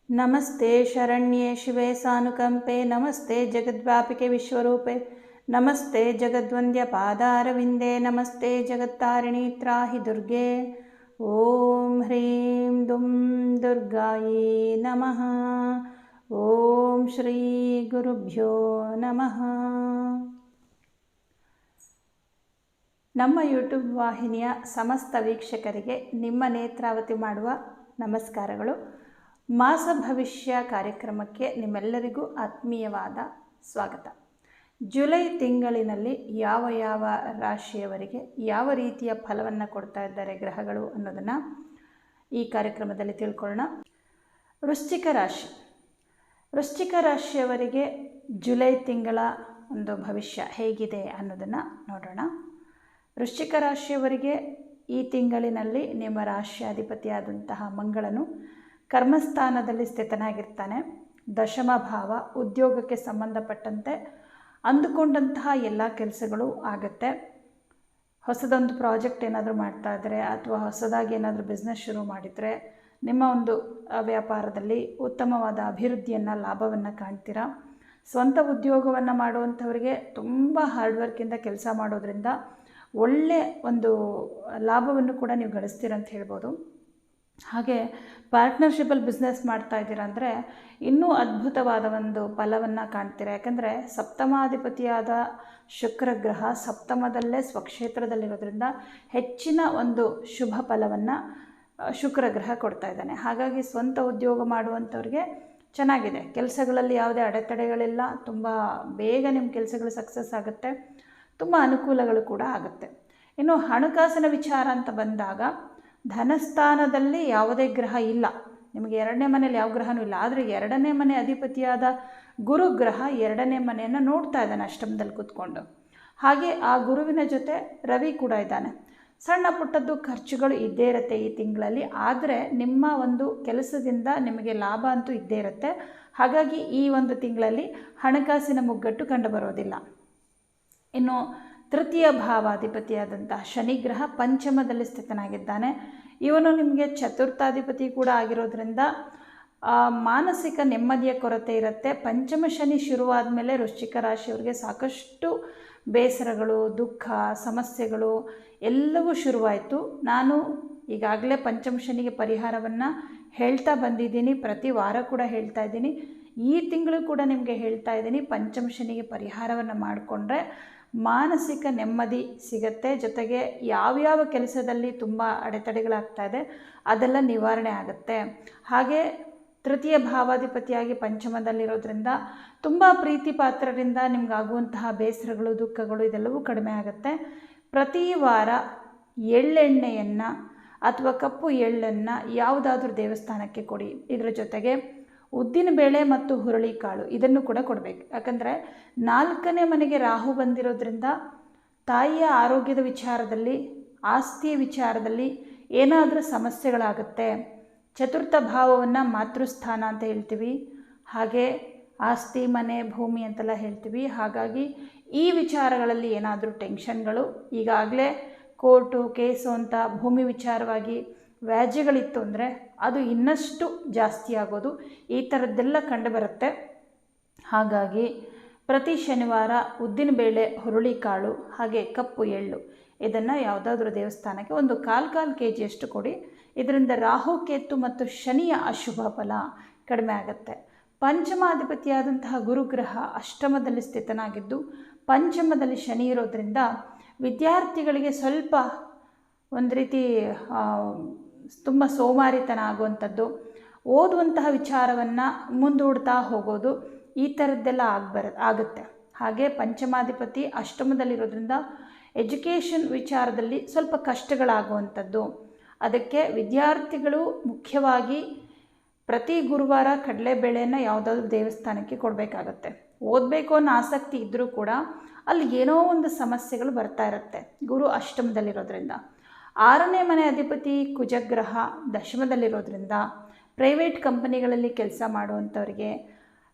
ನಮಸ್ತೆ ಶರಣ್ಯೆ ಶಿವೆ ಸಾನುಕಂಪೆ ನಮಸ್ತೆ ಜಗದ್ವ್ಯಾಪಿಕೆ ವಿಶ್ವರೂಪೆ ನಮಸ್ತೆ ಜಗದ್ವಂದ್ಯ ಪಾದಾರವಿಂದೆ ನಮಸ್ತೆ ಜಗತ್ತಾರಿಣಿ ತ್ರಾಹಿ ದುರ್ಗೆ ಓಂ ಹ್ರೀಂ ದುಂ ದುರ್ಗಾಯೇ ನಮಃ. ಓಂ ಶ್ರೀ ಗುರುಭ್ಯೋ ನಮಃ. ನಮ್ಮ ಯೂಟ್ಯೂಬ್ ವಾಹಿನಿಯ ಸಮಸ್ತ ವೀಕ್ಷಕರಿಗೆ ನಿಮ್ಮ ನೇತ್ರಾವತಿ ಮಾಡುವ ನಮಸ್ಕಾರಗಳು. ಮಾಸ ಭವಿಷ್ಯ ಕಾರ್ಯಕ್ರಮಕ್ಕೆ ನಿಮ್ಮೆಲ್ಲರಿಗೂ ಆತ್ಮೀಯವಾದ ಸ್ವಾಗತ. ಜುಲೈ ತಿಂಗಳಿನಲ್ಲಿ ಯಾವ ಯಾವ ರಾಶಿಯವರಿಗೆ ಯಾವ ರೀತಿಯ ಫಲವನ್ನು ಕೊಡ್ತಾ ಇದ್ದಾರೆ ಗ್ರಹಗಳು ಅನ್ನೋದನ್ನು ಈ ಕಾರ್ಯಕ್ರಮದಲ್ಲಿ ತಿಳ್ಕೊಳ್ಳೋಣ. ವೃಶ್ಚಿಕ ರಾಶಿಯವರಿಗೆ ಜುಲೈ ತಿಂಗಳ ಒಂದು ಭವಿಷ್ಯ ಹೇಗಿದೆ ಅನ್ನೋದನ್ನು ನೋಡೋಣ. ವೃಶ್ಚಿಕ ರಾಶಿಯವರಿಗೆ ಈ ತಿಂಗಳಿನಲ್ಲಿ ನಿಮ್ಮ ರಾಶಿಯಾಧಿಪತಿಯಾದಂತಹ ಮಂಗಳನು ಕರ್ಮಸ್ಥಾನದಲ್ಲಿ ಸ್ಥಿತನಾಗಿರ್ತಾನೆ. ದಶಮ ಭಾವ, ಉದ್ಯೋಗಕ್ಕೆ ಸಂಬಂಧಪಟ್ಟಂತೆ ಅಂದುಕೊಂಡಂತಹ ಎಲ್ಲ ಕೆಲಸಗಳು ಆಗುತ್ತೆ. ಹೊಸದೊಂದು ಪ್ರಾಜೆಕ್ಟ್ ಏನಾದರೂ ಮಾಡ್ತಾ ಇದ್ದರೆ ಅಥವಾ ಹೊಸದಾಗಿ ಏನಾದರೂ ಬಿಸ್ನೆಸ್ ಶುರು ಮಾಡಿದರೆ ನಿಮ್ಮ ಒಂದು ವ್ಯಾಪಾರದಲ್ಲಿ ಉತ್ತಮವಾದ ಅಭಿವೃದ್ಧಿಯನ್ನು, ಲಾಭವನ್ನು ಕಾಣ್ತೀರಾ. ಸ್ವಂತ ಉದ್ಯೋಗವನ್ನು ಮಾಡುವಂಥವರಿಗೆ ತುಂಬ ಹಾರ್ಡ್ ವರ್ಕಿಂದ ಕೆಲಸ ಮಾಡೋದ್ರಿಂದ ಒಳ್ಳೆಯ ಒಂದು ಲಾಭವನ್ನು ಕೂಡ ನೀವು ಗಳಿಸ್ತೀರ ಅಂತ ಹೇಳ್ಬೋದು. ಹಾಗೆ ಪಾರ್ಟ್ನರ್ಶಿಪ್ಪಲ್ಲಿ ಬಿಸ್ನೆಸ್ ಮಾಡ್ತಾ ಇದ್ದೀರಾ ಅಂದರೆ ಇನ್ನೂ ಅದ್ಭುತವಾದ ಒಂದು ಫಲವನ್ನು ಕಾಣ್ತೀರಾ. ಯಾಕಂದರೆ ಸಪ್ತಮಾಧಿಪತಿಯಾದ ಶುಕ್ರ ಗ್ರಹ ಸಪ್ತಮದಲ್ಲೇ ಸ್ವಕ್ಷೇತ್ರದಲ್ಲಿರೋದ್ರಿಂದ ಹೆಚ್ಚಿನ ಒಂದು ಶುಭ ಫಲವನ್ನು ಶುಕ್ರ ಗ್ರಹ ಕೊಡ್ತಾ ಇದ್ದಾನೆ. ಹಾಗಾಗಿ ಸ್ವಂತ ಉದ್ಯೋಗ ಮಾಡುವಂಥವ್ರಿಗೆ ಚೆನ್ನಾಗಿದೆ. ಕೆಲಸಗಳಲ್ಲಿ ಯಾವುದೇ ಅಡೆತಡೆಗಳಿಲ್ಲ. ತುಂಬ ಬೇಗ ನಿಮ್ಮ ಕೆಲಸಗಳು ಸಕ್ಸಸ್ ಆಗುತ್ತೆ. ತುಂಬ ಅನುಕೂಲಗಳು ಕೂಡ ಆಗುತ್ತೆ. ಇನ್ನು ಹಣಕಾಸಿನ ವಿಚಾರ ಅಂತ ಬಂದಾಗ ಧನಸ್ಥಾನದಲ್ಲಿ ಯಾವುದೇ ಗ್ರಹ ಇಲ್ಲ. ನಿಮಗೆ 2ನೇ ಮನೆಯಲ್ಲಿ ಯಾವ ಗ್ರಹನೂ ಇಲ್ಲ. ಆದರೆ 2ನೇ ಮನೆ ಅಧಿಪತಿಯಾದ ಗುರುಗ್ರಹ 2ನೇ ಮನೆಯನ್ನು ನೋಡ್ತಾ ಇದ್ದಾನೆ ಅಷ್ಟಮದಲ್ಲಿ ಕೂತ್ಕೊಂಡು. ಹಾಗೆ ಆ ಗುರುವಿನ ಜೊತೆ ರವಿ ಕೂಡ ಇದ್ದಾನೆ. ಸಣ್ಣ ಪುಟ್ಟದ್ದು ಖರ್ಚುಗಳು ಇದ್ದೇ ಇರುತ್ತೆ ಈ ತಿಂಗಳಲ್ಲಿ. ಆದರೆ ನಿಮ್ಮ ಒಂದು ಕೆಲಸದಿಂದ ನಿಮಗೆ ಲಾಭ ಅಂತೂ ಇದ್ದೇ ಇರುತ್ತೆ. ಹಾಗಾಗಿ ಈ ಒಂದು ತಿಂಗಳಲ್ಲಿ ಹಣಕಾಸಿನ ಮುಗ್ಗಟ್ಟು ಕಂಡುಬರೋದಿಲ್ಲ. ಇನ್ನು ತೃತೀಯ ಭಾವಾಧಿಪತಿಯಾದಂತಹ ಶನಿಗ್ರಹ ಪಂಚಮದಲ್ಲಿ ಸ್ಥಿತನಾಗಿದ್ದಾನೆ. ಇವನು ನಿಮಗೆ ಚತುರ್ಥಾಧಿಪತಿ ಕೂಡ ಆಗಿರೋದ್ರಿಂದ ಮಾನಸಿಕ ನೆಮ್ಮದಿಯ ಕೊರತೆ ಇರುತ್ತೆ. ಪಂಚಮ ಶನಿ ಶುರುವಾದ ಮೇಲೆ ವೃಶ್ಚಿಕ ರಾಶಿಯವರಿಗೆ ಸಾಕಷ್ಟು ಬೇಸರಗಳು, ದುಃಖ, ಸಮಸ್ಯೆಗಳು ಎಲ್ಲವೂ ಶುರುವಾಯಿತು. ನಾನು ಈಗಾಗಲೇ ಪಂಚಮ ಶನಿಗೆ ಪರಿಹಾರವನ್ನು ಹೇಳ್ತಾ ಬಂದಿದ್ದೀನಿ. ಪ್ರತಿ ವಾರ ಕೂಡ ಹೇಳ್ತಾ ಇದ್ದೀನಿ. ಈ ತಿಂಗಳು ಕೂಡ ನಿಮಗೆ ಹೇಳ್ತಾ ಇದ್ದೀನಿ. ಪಂಚಮ ಶನಿಗೆ ಪರಿಹಾರವನ್ನು ಮಾಡಿಕೊಂಡ್ರೆ ಮಾನಸಿಕ ನೆಮ್ಮದಿ ಸಿಗುತ್ತೆ. ಜೊತೆಗೆ ಯಾವ್ಯಾವ ಕೆಲಸದಲ್ಲಿ ತುಂಬ ಅಡೆತಡೆಗಳಾಗ್ತಾ ಇದೆ ಅದೆಲ್ಲ ನಿವಾರಣೆ ಆಗುತ್ತೆ. ಹಾಗೆ ತೃತೀಯ ಭಾವಾಧಿಪತಿಯಾಗಿ ಪಂಚಮದಲ್ಲಿರೋದ್ರಿಂದ ತುಂಬ ಪ್ರೀತಿ ಪಾತ್ರರಿಂದ ನಿಮಗಾಗುವಂತಹ ಬೇಸರಗಳು, ದುಃಖಗಳು ಇದೆಲ್ಲವೂ ಕಡಿಮೆ ಆಗುತ್ತೆ. ಪ್ರತಿ ವಾರ ಎಳ್ಳೆಣ್ಣೆಯನ್ನು ಅಥವಾ ಕಪ್ಪು ಎಳ್ಳನ್ನು ಯಾವುದಾದ್ರೂ ದೇವಸ್ಥಾನಕ್ಕೆ ಕೊಡಿ. ಇದರ ಜೊತೆಗೆ ಉದ್ದಿನಬೇಳೆ ಮತ್ತು ಹುರುಳಿಕಾಳು ಇದನ್ನು ಕೂಡ ಕೊಡಬೇಕು. ಯಾಕಂದರೆ 4ನೇ ಮನೆಗೆ ರಾಹು ಬಂದಿರೋದ್ರಿಂದ ತಾಯಿಯ ಆರೋಗ್ಯದ ವಿಚಾರದಲ್ಲಿ, ಆಸ್ತಿಯ ವಿಚಾರದಲ್ಲಿ ಏನಾದರೂ ಸಮಸ್ಯೆಗಳಾಗುತ್ತೆ. ಚತುರ್ಥ ಭಾವವನ್ನು ಮಾತೃಸ್ಥಾನ ಅಂತ ಹೇಳ್ತೀವಿ. ಹಾಗೆ ಆಸ್ತಿ, ಮನೆ, ಭೂಮಿ ಅಂತೆಲ್ಲ ಹೇಳ್ತೀವಿ. ಹಾಗಾಗಿ ಈ ವಿಚಾರಗಳಲ್ಲಿ ಏನಾದರೂ ಟೆನ್ಷನ್ಗಳು, ಈಗಾಗಲೇ ಕೋರ್ಟು ಕೇಸು ಅಂತ ಭೂಮಿ ವಿಚಾರವಾಗಿ ವ್ಯಾಜ್ಯಗಳಿತ್ತು ಅಂದರೆ ಅದು ಇನ್ನಷ್ಟು ಜಾಸ್ತಿ ಆಗೋದು, ಈ ಥರದ್ದೆಲ್ಲ ಕಂಡುಬರುತ್ತೆ. ಹಾಗಾಗಿ ಪ್ರತಿ ಶನಿವಾರ ಉದ್ದಿನಬೇಳೆ, ಹುರುಳಿಕಾಳು ಹಾಗೆ ಕಪ್ಪು ಎಳ್ಳು ಇದನ್ನು ಯಾವುದಾದ್ರೂ ದೇವಸ್ಥಾನಕ್ಕೆ ಒಂದು 1/4 kg ಕೊಡಿ. ಇದರಿಂದ ರಾಹು, ಕೇತು ಮತ್ತು ಶನಿಯ ಅಶುಭ ಫಲ ಕಡಿಮೆ ಆಗುತ್ತೆ. ಪಂಚಮಾಧಿಪತಿಯಾದಂತಹ ಗುರುಗ್ರಹ ಅಷ್ಟಮದಲ್ಲಿ ಸ್ಥಿತನಾಗಿದ್ದು ಪಂಚಮದಲ್ಲಿ ಶನಿ ಇರೋದ್ರಿಂದ ವಿದ್ಯಾರ್ಥಿಗಳಿಗೆ ಸ್ವಲ್ಪ ಒಂದು ರೀತಿ ತುಂಬ ಸೋಮಾರಿತನ ಆಗುವಂಥದ್ದು, ಓದುವಂತಹ ವಿಚಾರವನ್ನು ಮುಂದೂಡ್ತಾ ಹೋಗೋದು, ಈ ಥರದ್ದೆಲ್ಲ ಆಗುತ್ತೆ. ಹಾಗೆ ಪಂಚಮಾಧಿಪತಿ ಅಷ್ಟಮದಲ್ಲಿರೋದ್ರಿಂದ ಎಜುಕೇಷನ್ ವಿಚಾರದಲ್ಲಿ ಸ್ವಲ್ಪ ಕಷ್ಟಗಳಾಗುವಂಥದ್ದು. ಅದಕ್ಕೆ ವಿದ್ಯಾರ್ಥಿಗಳು ಮುಖ್ಯವಾಗಿ ಪ್ರತಿ ಗುರುವಾರ ಕಡಲೆಬೇಳೆಯನ್ನು ಯಾವುದಾದ್ರೂ ದೇವಸ್ಥಾನಕ್ಕೆ ಕೊಡಬೇಕಾಗತ್ತೆ. ಓದಬೇಕು ಅನ್ನೋ ಆಸಕ್ತಿ ಇದ್ದರೂ ಕೂಡ ಅಲ್ಲಿ ಏನೋ ಒಂದು ಸಮಸ್ಯೆಗಳು ಬರ್ತಾ ಇರುತ್ತೆ ಗುರು ಅಷ್ಟಮದಲ್ಲಿರೋದ್ರಿಂದ. 6ನೇ ಮನೆ ಅಧಿಪತಿ ಕುಜಗ್ರಹ ದಶಮದಲ್ಲಿರೋದ್ರಿಂದ ಪ್ರೈವೇಟ್ ಕಂಪನಿಗಳಲ್ಲಿ ಕೆಲಸ ಮಾಡುವಂಥವ್ರಿಗೆ,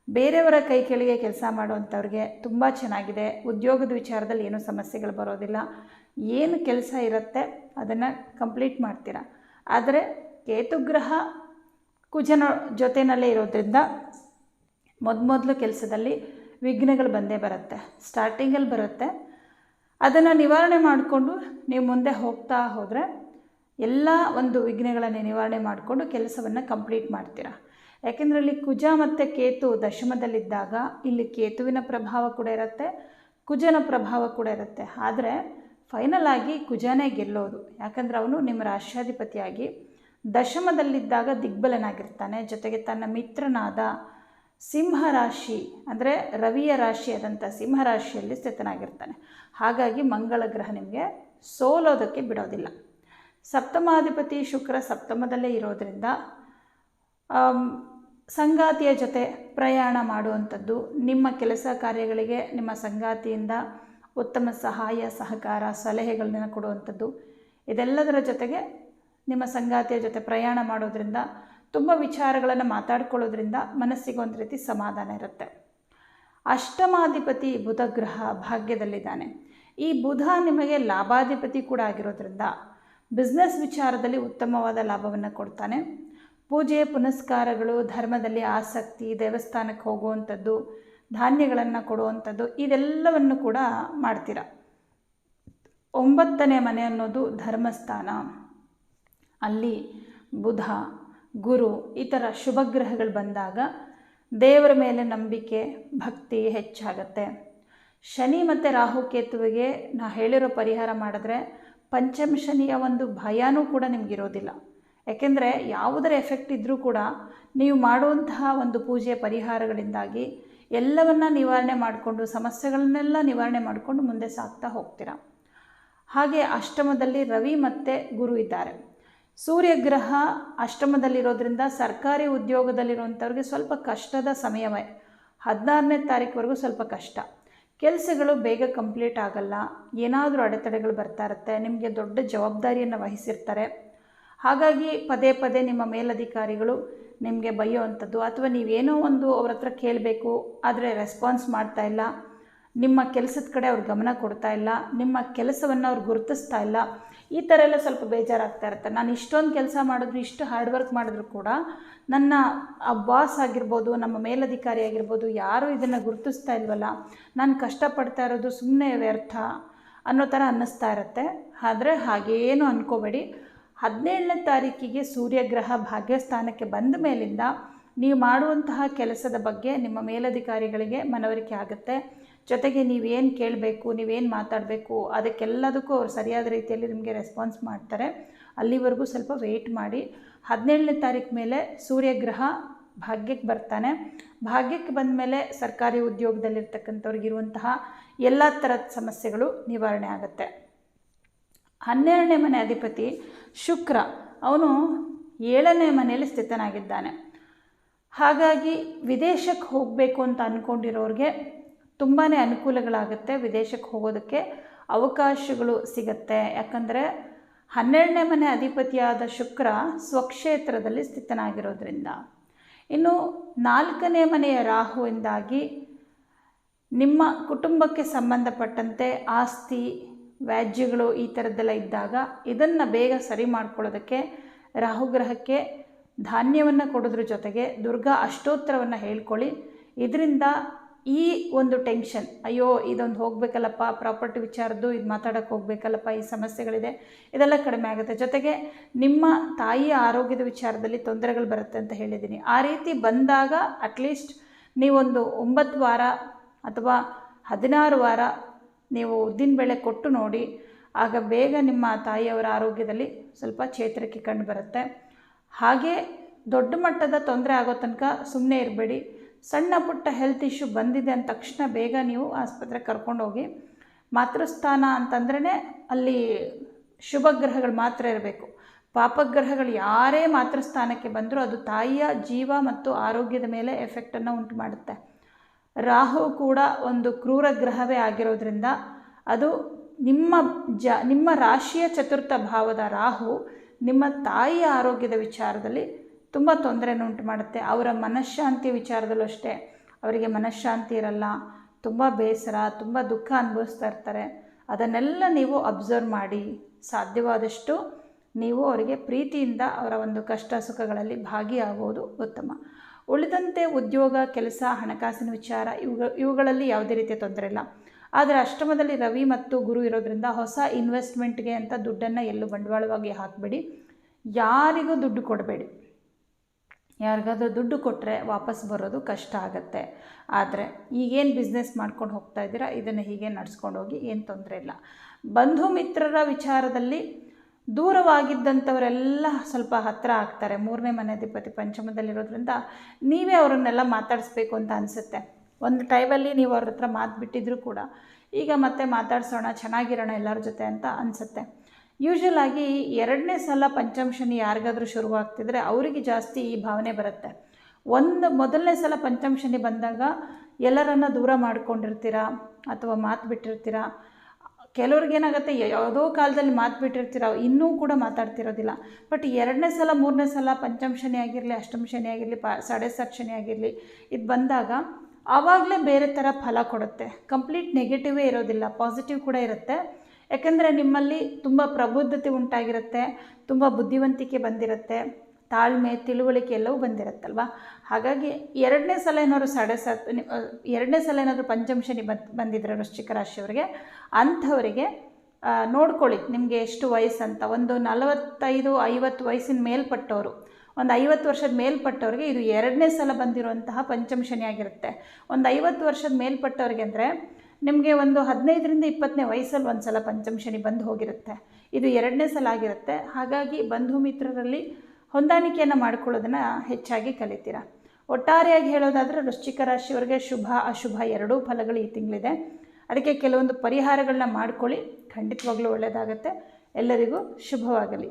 ಬೇರೆಯವರ ಕೈ ಕೆಳಗೆ ಕೆಲಸ ಮಾಡುವಂಥವ್ರಿಗೆ ತುಂಬ ಚೆನ್ನಾಗಿದೆ. ಉದ್ಯೋಗದ ವಿಚಾರದಲ್ಲಿ ಏನೂ ಸಮಸ್ಯೆಗಳು ಬರೋದಿಲ್ಲ. ಏನು ಕೆಲಸ ಇರುತ್ತೆ ಅದನ್ನು ಕಂಪ್ಲೀಟ್ ಮಾಡ್ತೀರಾ. ಆದರೆ ಕೇತುಗ್ರಹ ಕುಜನ ಜೊತೆಯಲ್ಲೇ ಇರೋದ್ರಿಂದ ಮೊದಲು ಕೆಲಸದಲ್ಲಿ ವಿಘ್ನಗಳು ಬಂದೇ ಬರುತ್ತೆ, ಸ್ಟಾರ್ಟಿಂಗಲ್ಲಿ ಬರುತ್ತೆ. ಅದನ್ನು ನಿವಾರಣೆ ಮಾಡಿಕೊಂಡು ನೀವು ಮುಂದೆ ಹೋಗ್ತಾ ಹೋದರೆ ಎಲ್ಲ ಒಂದು ವಿಘ್ನಗಳನ್ನು ನಿವಾರಣೆ ಮಾಡಿಕೊಂಡು ಕೆಲಸವನ್ನು ಕಂಪ್ಲೀಟ್ ಮಾಡ್ತೀರಾ. ಯಾಕೆಂದರೆ ಇಲ್ಲಿ ಕುಜ ಮತ್ತು ಕೇತು ದಶಮದಲ್ಲಿದ್ದಾಗ ಇಲ್ಲಿ ಕೇತುವಿನ ಪ್ರಭಾವ ಕೂಡ ಇರುತ್ತೆ, ಕುಜನ ಪ್ರಭಾವ ಕೂಡ ಇರುತ್ತೆ. ಆದರೆ ಫೈನಲ್ ಆಗಿ ಕುಜನೇ ಗೆಲ್ಲೋದು. ಯಾಕಂದರೆ ಅವನು ನಿಮ್ಮ ರಾಶ್ಯಾಧಿಪತಿಯಾಗಿ ದಶಮದಲ್ಲಿದ್ದಾಗ ದಿಗ್ಬಲನಾಗಿರ್ತಾನೆ. ಜೊತೆಗೆ ತನ್ನ ಮಿತ್ರನಾದ ಸಿಂಹರಾಶಿ ಅಂದರೆ ರವಿಯ ರಾಶಿಯಾದಂಥ ಸಿಂಹರಾಶಿಯಲ್ಲಿ ಸ್ಥಿತನಾಗಿರ್ತಾನೆ. ಹಾಗಾಗಿ ಮಂಗಳ ಗ್ರಹ ನಿಮಗೆ ಸೋಲೋದಕ್ಕೆ ಬಿಡೋದಿಲ್ಲ. ಸಪ್ತಮಾಧಿಪತಿ ಶುಕ್ರ ಸಪ್ತಮದಲ್ಲೇ ಇರೋದರಿಂದ ಸಂಗಾತಿಯ ಜೊತೆ ಪ್ರಯಾಣ ಮಾಡುವಂಥದ್ದು, ನಿಮ್ಮ ಕೆಲಸ ಕಾರ್ಯಗಳಿಗೆ ನಿಮ್ಮ ಸಂಗಾತಿಯಿಂದ ಉತ್ತಮ ಸಹಾಯ ಸಹಕಾರ ಸಲಹೆಗಳನ್ನ ಕೊಡುವಂಥದ್ದು, ಇದೆಲ್ಲದರ ಜೊತೆಗೆ ನಿಮ್ಮ ಸಂಗಾತಿಯ ಜೊತೆ ಪ್ರಯಾಣ ಮಾಡೋದ್ರಿಂದ ತುಂಬ ವಿಚಾರಗಳನ್ನು ಮಾತಾಡ್ಕೊಳ್ಳೋದ್ರಿಂದ ಮನಸ್ಸಿಗೆ ಒಂದು ರೀತಿ ಸಮಾಧಾನ ಇರುತ್ತೆ. ಅಷ್ಟಮಾಧಿಪತಿ ಬುಧ ಗ್ರಹ ಭಾಗ್ಯದಲ್ಲಿದ್ದಾನೆ. ಈ ಬುಧ ನಿಮಗೆ ಲಾಭಾಧಿಪತಿ ಕೂಡ ಆಗಿರೋದ್ರಿಂದ ಬಿಸ್ನೆಸ್ ವಿಚಾರದಲ್ಲಿ ಉತ್ತಮವಾದ ಲಾಭವನ್ನು ಕೊಡ್ತಾನೆ. ಪೂಜೆ ಪುನಸ್ಕಾರಗಳು, ಧರ್ಮದಲ್ಲಿ ಆಸಕ್ತಿ, ದೇವಸ್ಥಾನಕ್ಕೆ ಹೋಗುವಂಥದ್ದು, ಧಾನ್ಯಗಳನ್ನು ಕೊಡುವಂಥದ್ದು, ಇದೆಲ್ಲವನ್ನು ಕೂಡ ಮಾಡ್ತೀರ. 9ನೇ ಮನೆ ಅನ್ನೋದು ಧರ್ಮಸ್ಥಾನ. ಅಲ್ಲಿ ಬುಧ, ಗುರು ಈ ಥರ ಶುಭಗ್ರಹಗಳು ಬಂದಾಗ ದೇವರ ಮೇಲೆ ನಂಬಿಕೆ ಭಕ್ತಿ ಹೆಚ್ಚಾಗತ್ತೆ. ಶನಿ ಮತ್ತು ರಾಹುಕೇತುವಿಗೆ ನಾ ಹೇಳಿರೋ ಪರಿಹಾರ ಮಾಡಿದ್ರೆ ಪಂಚಮ ಶನಿಯ ಒಂದು ಭಯನೂ ಕೂಡ ನಿಮಗಿರೋದಿಲ್ಲ. ಯಾಕೆಂದರೆ ಯಾವುದರ ಎಫೆಕ್ಟ್ ಇದ್ದರೂ ಕೂಡ ನೀವು ಮಾಡುವಂತಹ ಒಂದು ಪೂಜೆಯ ಪರಿಹಾರಗಳಿಂದಾಗಿ ಎಲ್ಲವನ್ನ ನಿವಾರಣೆ ಮಾಡಿಕೊಂಡು ಸಮಸ್ಯೆಗಳನ್ನೆಲ್ಲ ನಿವಾರಣೆ ಮಾಡಿಕೊಂಡು ಮುಂದೆ ಸಾಗ್ತಾ ಹೋಗ್ತೀರ. ಹಾಗೆ ಅಷ್ಟಮದಲ್ಲಿ ರವಿ ಮತ್ತು ಗುರು ಇದ್ದಾರೆ. ಸೂರ್ಯಗ್ರಹ ಅಷ್ಟಮದಲ್ಲಿರೋದ್ರಿಂದ ಸರ್ಕಾರಿ ಉದ್ಯೋಗದಲ್ಲಿರುವಂಥವ್ರಿಗೆ ಸ್ವಲ್ಪ ಕಷ್ಟದ ಸಮಯವೇ. 16ನೇ ತಾರೀಕುವರೆಗೂ ಸ್ವಲ್ಪ ಕಷ್ಟ. ಕೆಲಸಗಳು ಬೇಗ ಕಂಪ್ಲೀಟ್ ಆಗಲ್ಲ, ಏನಾದರೂ ಅಡೆತಡೆಗಳು ಬರ್ತಾ ಇರುತ್ತೆ. ನಿಮಗೆ ದೊಡ್ಡ ಜವಾಬ್ದಾರಿಯನ್ನು ವಹಿಸಿರ್ತಾರೆ. ಹಾಗಾಗಿ ಪದೇ ಪದೇ ನಿಮ್ಮ ಮೇಲಧಿಕಾರಿಗಳು ನಿಮಗೆ ಬೈಯೋವಂಥದ್ದು, ಅಥವಾ ನೀವೇನೋ ಒಂದು ಅವ್ರ ಹತ್ರ ಕೇಳಬೇಕು ಆದರೆ ರೆಸ್ಪಾನ್ಸ್ ಮಾಡ್ತಾ ಇಲ್ಲ, ನಿಮ್ಮ ಕೆಲಸದ ಕಡೆ ಅವ್ರು ಗಮನ ಕೊಡ್ತಾ ಇಲ್ಲ, ನಿಮ್ಮ ಕೆಲಸವನ್ನು ಅವ್ರು ಗುರುತಿಸ್ತಾ ಇಲ್ಲ, ಈ ಥರ ಎಲ್ಲ ಸ್ವಲ್ಪ ಬೇಜಾರಾಗ್ತಾ ಇರುತ್ತೆ. ನಾನು ಇಷ್ಟೊಂದು ಕೆಲಸ ಮಾಡಿದ್ರು, ಇಷ್ಟು ಹಾರ್ಡ್ ವರ್ಕ್ ಮಾಡಿದ್ರು ಕೂಡ ನನ್ನ ಬಾಸ್ ಆಗಿರ್ಬೋದು, ನಮ್ಮ ಮೇಲಧಿಕಾರಿ ಆಗಿರ್ಬೋದು, ಯಾರೂ ಇದನ್ನು ಗುರುತಿಸ್ತಾ ಇಲ್ವಲ್ಲ, ನಾನು ಕಷ್ಟಪಡ್ತಾ ಇರೋದು ಸುಮ್ಮನೆ ವ್ಯರ್ಥ ಅನ್ನೋ ಥರ ಅನ್ನಿಸ್ತಾ ಇರುತ್ತೆ. ಆದರೆ ಹಾಗೇನು ಅಂದ್ಕೋಬೇಡಿ. 17ನೇ ತಾರೀಕಿಗೆ ಸೂರ್ಯಗ್ರಹ ಭಾಗ್ಯಸ್ಥಾನಕ್ಕೆ ಬಂದ ಮೇಲಿಂದ ನೀವು ಮಾಡುವಂತಹ ಕೆಲಸದ ಬಗ್ಗೆ ನಿಮ್ಮ ಮೇಲಧಿಕಾರಿಗಳಿಗೆ ಮನವರಿಕೆ ಆಗುತ್ತೆ. ಜೊತೆಗೆ ನೀವೇನು ಕೇಳಬೇಕು, ನೀವೇನು ಮಾತಾಡಬೇಕು, ಅದಕ್ಕೆಲ್ಲದಕ್ಕೂ ಅವ್ರು ಸರಿಯಾದ ರೀತಿಯಲ್ಲಿ ನಿಮಗೆ ರೆಸ್ಪಾನ್ಸ್ ಮಾಡ್ತಾರೆ. ಅಲ್ಲಿವರೆಗೂ ಸ್ವಲ್ಪ ವೆಯ್ಟ್ ಮಾಡಿ. 17ನೇ ತಾರೀಕು ಮೇಲೆ ಸೂರ್ಯಗ್ರಹ ಭಾಗ್ಯಕ್ಕೆ ಬರ್ತಾನೆ. ಭಾಗ್ಯಕ್ಕೆ ಬಂದ ಮೇಲೆ ಸರ್ಕಾರಿ ಉದ್ಯೋಗದಲ್ಲಿರ್ತಕ್ಕಂಥವ್ರಿಗಿರುವಂತಹ ಎಲ್ಲ ಥರದ ಸಮಸ್ಯೆಗಳು ನಿವಾರಣೆ ಆಗುತ್ತೆ. 12ನೇ ಮನೆ ಅಧಿಪತಿ ಶುಕ್ರ, ಅವನು 7ನೇ ಮನೆಯಲ್ಲಿ ಸ್ಥಿತನಾಗಿದ್ದಾನೆ. ಹಾಗಾಗಿ ವಿದೇಶಕ್ಕೆ ಹೋಗಬೇಕು ಅಂತ ಅಂದ್ಕೊಂಡಿರೋರಿಗೆ ತುಂಬಾ ಅನುಕೂಲಗಳಾಗುತ್ತೆ. ವಿದೇಶಕ್ಕೆ ಹೋಗೋದಕ್ಕೆ ಅವಕಾಶಗಳು ಸಿಗುತ್ತೆ. ಯಾಕಂದರೆ 12ನೇ ಮನೆ ಅಧಿಪತಿಯಾದ ಶುಕ್ರ ಸ್ವಕ್ಷೇತ್ರದಲ್ಲಿ ಸ್ಥಿತನಾಗಿರೋದ್ರಿಂದ. ಇನ್ನು 4ನೇ ಮನೆಯ ರಾಹುವಿಂದಾಗಿ ನಿಮ್ಮ ಕುಟುಂಬಕ್ಕೆ ಸಂಬಂಧಪಟ್ಟಂತೆ ಆಸ್ತಿ ವ್ಯಾಜ್ಯಗಳು ಈ ಥರದ್ದೆಲ್ಲ ಇದ್ದಾಗ ಇದನ್ನು ಬೇಗ ಸರಿ ಮಾಡ್ಕೊಳ್ಳೋದಕ್ಕೆ ರಾಹುಗ್ರಹಕ್ಕೆ ಧಾನ್ಯವನ್ನು ಕೊಡೋದ್ರ ಜೊತೆಗೆ ದುರ್ಗಾ ಅಷ್ಟೋತ್ತರವನ್ನು ಹೇಳ್ಕೊಳ್ಳಿ. ಇದರಿಂದ ಈ ಒಂದು ಟೆನ್ಷನ್, ಅಯ್ಯೋ ಇದೊಂದು ಹೋಗಬೇಕಲ್ಲಪ್ಪ, ಪ್ರಾಪರ್ಟಿ ವಿಚಾರದ್ದು ಇದು ಮಾತಾಡೋಕ್ಕೆ ಹೋಗಬೇಕಲ್ಲಪ್ಪ, ಈ ಸಮಸ್ಯೆಗಳಿದೆ, ಇದೆಲ್ಲ ಕಡಿಮೆ ಆಗುತ್ತೆ. ಜೊತೆಗೆ ನಿಮ್ಮ ತಾಯಿಯ ಆರೋಗ್ಯದ ವಿಚಾರದಲ್ಲಿ ತೊಂದರೆಗಳು ಬರುತ್ತೆ ಅಂತ ಹೇಳಿದ್ದೀನಿ. ಆ ರೀತಿ ಬಂದಾಗ ಅಟ್ಲೀಸ್ಟ್ ನೀವೊಂದು 9 ವಾರ ಅಥವಾ 16 ವಾರ ನೀವು ಉದ್ದಿನಬೇಳೆ ಕೊಟ್ಟು ನೋಡಿ. ಆಗ ಬೇಗ ನಿಮ್ಮ ತಾಯಿಯವರ ಆರೋಗ್ಯದಲ್ಲಿ ಸ್ವಲ್ಪ ಚೇತರಿಕೆ ಕಂಡು ಬರುತ್ತೆ. ಹಾಗೆ ದೊಡ್ಡ ಮಟ್ಟದ ತೊಂದರೆ ಆಗೋ ತನಕ ಸುಮ್ಮನೆ ಇರಬೇಡಿ. ಸಣ್ಣ ಪುಟ್ಟ ಹೆಲ್ತ್ ಇಶ್ಯೂ ಬಂದಿದೆ ಅಂದ ತಕ್ಷಣ ಬೇಗ ನೀವು ಆಸ್ಪತ್ರೆಗೆ ಕರ್ಕೊಂಡೋಗಿ. ಮಾತೃಸ್ಥಾನ ಅಂತಂದ್ರೇ ಅಲ್ಲಿ ಶುಭ ಗ್ರಹಗಳು ಮಾತ್ರ ಇರಬೇಕು. ಪಾಪಗ್ರಹಗಳು ಯಾರೇ ಮಾತೃಸ್ಥಾನಕ್ಕೆ ಬಂದರೂ ಅದು ತಾಯಿಯ ಜೀವ ಮತ್ತು ಆರೋಗ್ಯದ ಮೇಲೆ ಎಫೆಕ್ಟನ್ನು ಉಂಟು ಮಾಡುತ್ತೆ. ರಾಹು ಕೂಡ ಒಂದು ಕ್ರೂರ ಗ್ರಹವೇ ಆಗಿರೋದ್ರಿಂದ ಅದು ನಿಮ್ಮ ರಾಶಿಯ ಚತುರ್ಥ ಭಾವದ ರಾಹು ನಿಮ್ಮ ತಾಯಿಯ ಆರೋಗ್ಯದ ವಿಚಾರದಲ್ಲಿ ತುಂಬ ತೊಂದರೆಯನ್ನು ಉಂಟು ಮಾಡುತ್ತೆ. ಅವರ ಮನಃಶಾಂತಿ ವಿಚಾರದಲ್ಲೂ ಅಷ್ಟೇ, ಅವರಿಗೆ ಮನಃಶಾಂತಿ ಇರಲ್ಲ, ತುಂಬ ಬೇಸರ, ತುಂಬ ದುಃಖ ಅನುಭವಿಸ್ತಾ ಇರ್ತಾರೆ. ಅದನ್ನೆಲ್ಲ ನೀವು ಅಬ್ಸರ್ವ್ ಮಾಡಿ ಸಾಧ್ಯವಾದಷ್ಟು ನೀವು ಅವರಿಗೆ ಪ್ರೀತಿಯಿಂದ ಅವರ ಒಂದು ಕಷ್ಟ ಸುಖಗಳಲ್ಲಿ ಭಾಗಿಯಾಗುವುದು ಉತ್ತಮ. ಉಳಿದಂತೆ ಉದ್ಯೋಗ, ಕೆಲಸ, ಹಣಕಾಸಿನ ವಿಚಾರ ಇವುಗಳಲ್ಲಿ ಯಾವುದೇ ರೀತಿಯ ತೊಂದರೆ ಇಲ್ಲ. ಆದರೆ ಅಷ್ಟಮದಲ್ಲಿ ರವಿ ಮತ್ತು ಗುರು ಇರೋದ್ರಿಂದ ಹೊಸ ಇನ್ವೆಸ್ಟ್ಮೆಂಟ್ಗೆ ಅಂತ ದುಡ್ಡನ್ನು ಎಲ್ಲೂ ಬಂಡವಾಳವಾಗಿ ಹಾಕಬೇಡಿ. ಯಾರಿಗೂ ದುಡ್ಡು ಕೊಡಬೇಡಿ. ಯಾರಿಗಾದ್ರೂ ದುಡ್ಡು ಕೊಟ್ಟರೆ ವಾಪಸ್ ಬರೋದು ಕಷ್ಟ ಆಗುತ್ತೆ. ಆದರೆ ಈಗೇನು ಬಿಸ್ನೆಸ್ ಮಾಡ್ಕೊಂಡು ಹೋಗ್ತಾ ಇದ್ದೀರಾ ಇದನ್ನು ಹೀಗೆ ನಡ್ಸ್ಕೊಂಡು ಹೋಗಿ, ಏನು ತೊಂದರೆ ಇಲ್ಲ. ಬಂಧು ಮಿತ್ರರ ವಿಚಾರದಲ್ಲಿ ದೂರವಾಗಿದ್ದಂಥವರೆಲ್ಲ ಸ್ವಲ್ಪ ಹತ್ತಿರ ಆಗ್ತಾರೆ. 3ನೇ ಮನೆ ಅಧಿಪತಿ ಪಂಚಮದಲ್ಲಿರೋದ್ರಿಂದ ನೀವೇ ಅವರನ್ನೆಲ್ಲ ಮಾತಾಡಿಸ್ಬೇಕು ಅಂತ ಅನಿಸುತ್ತೆ. ಒಂದು ಟೈಮಲ್ಲಿ ನೀವು ಅವ್ರ ಹತ್ರ ಮಾತು ಬಿಟ್ಟಿದ್ರೂ ಕೂಡ ಈಗ ಮತ್ತೆ ಮಾತಾಡ್ಸೋಣ, ಚೆನ್ನಾಗಿರೋಣ ಎಲ್ಲರ ಜೊತೆ ಅಂತ ಅನಿಸುತ್ತೆ. ಯೂಶ್ವಲ್ ಆಗಿ 2ನೇ ಸಲ ಪಂಚಮ ಶನಿ ಯಾರಿಗಾದ್ರೂ ಶುರುವಾಗ್ತಿದ್ರೆ ಅವರಿಗೆ ಜಾಸ್ತಿ ಈ ಭಾವನೆ ಬರುತ್ತೆ. ಮೊದಲನೇ ಸಲ ಪಂಚಮ ಶನಿ ಬಂದಾಗ ಎಲ್ಲರನ್ನ ದೂರ ಮಾಡ್ಕೊಂಡಿರ್ತೀರ ಅಥವಾ ಮಾತು ಬಿಟ್ಟಿರ್ತೀರ. ಕೆಲವ್ರಿಗೇನಾಗುತ್ತೆ, ಯಾವುದೋ ಕಾಲದಲ್ಲಿ ಮಾತು ಬಿಟ್ಟಿರ್ತೀರ, ಇನ್ನೂ ಕೂಡ ಮಾತಾಡ್ತಿರೋದಿಲ್ಲ. ಬಟ್ 2ನೇ ಸಲ 3ನೇ ಸಲ ಪಂಚಮ ಶನಿ ಆಗಿರಲಿ, ಅಷ್ಟಮ ಶನಿ ಆಗಿರಲಿ, 7.5 ಶನಿ ಆಗಿರಲಿ, ಇದು ಬಂದಾಗ ಆವಾಗಲೇ ಬೇರೆ ಥರ ಫಲ ಕೊಡುತ್ತೆ. ಕಂಪ್ಲೀಟ್ ನೆಗೆಟಿವೇ ಇರೋದಿಲ್ಲ, ಪಾಸಿಟಿವ್ ಕೂಡ ಇರುತ್ತೆ. ಯಾಕೆಂದರೆ ನಿಮ್ಮಲ್ಲಿ ತುಂಬ ಪ್ರಬುದ್ಧತೆ ಉಂಟಾಗಿರುತ್ತೆ, ತುಂಬ ಬುದ್ಧಿವಂತಿಕೆ ಬಂದಿರುತ್ತೆ, ತಾಳ್ಮೆ, ತಿಳುವಳಿಕೆ ಎಲ್ಲವೂ ಬಂದಿರುತ್ತಲ್ವ. ಹಾಗಾಗಿ 2ನೇ ಸಲ ಏನಾದ್ರು 2ನೇ ಸಲ ಏನಾದರೂ ಪಂಚಮ ಶನಿ ಬಂದಿದ್ರೆ ವೃಶ್ಚಿಕ ರಾಶಿಯವರಿಗೆ, ಅಂಥವರಿಗೆ ನೋಡ್ಕೊಳ್ಳಿ ನಿಮಗೆ ಎಷ್ಟು ವಯಸ್ಸು ಅಂತ. ಒಂದು 45-50 ವಯಸ್ಸಿನ ಮೇಲ್ಪಟ್ಟವರು, ಒಂದು 50 ವರ್ಷದ ಮೇಲ್ಪಟ್ಟವ್ರಿಗೆ ಇದು 2ನೇ ಸಲ ಬಂದಿರುವಂತಹ ಪಂಚಮ ಶನಿ ಆಗಿರುತ್ತೆ. ಒಂದು 50 ವರ್ಷದ ಮೇಲ್ಪಟ್ಟವ್ರಿಗೆ ಅಂದರೆ ನಿಮಗೆ ಒಂದು 15-20ನೇ ವಯಸ್ಸಲ್ಲಿ ಒಂದು ಸಲ ಪಂಚಮ ಶನಿ ಬಂದು ಹೋಗಿರುತ್ತೆ. ಇದು 2ನೇ ಸಲ ಆಗಿರುತ್ತೆ. ಹಾಗಾಗಿ ಬಂಧು ಮಿತ್ರರಲ್ಲಿ ಹೊಂದಾಣಿಕೆಯನ್ನು ಮಾಡ್ಕೊಳ್ಳೋದನ್ನು ಹೆಚ್ಚಾಗಿ ಕಲಿತೀರ. ಒಟ್ಟಾರೆಯಾಗಿ ಹೇಳೋದಾದರೆ ವೃಶ್ಚಿಕ ರಾಶಿಯವರಿಗೆ ಶುಭ ಅಶುಭ ಎರಡೂ ಫಲಗಳು ಈ ತಿಂಗಳಿದೆ. ಅದಕ್ಕೆ ಕೆಲವೊಂದು ಪರಿಹಾರಗಳನ್ನ ಮಾಡ್ಕೊಳ್ಳಿ, ಖಂಡಿತವಾಗ್ಲೂ ಒಳ್ಳೆಯದಾಗುತ್ತೆ. ಎಲ್ಲರಿಗೂ ಶುಭವಾಗಲಿ.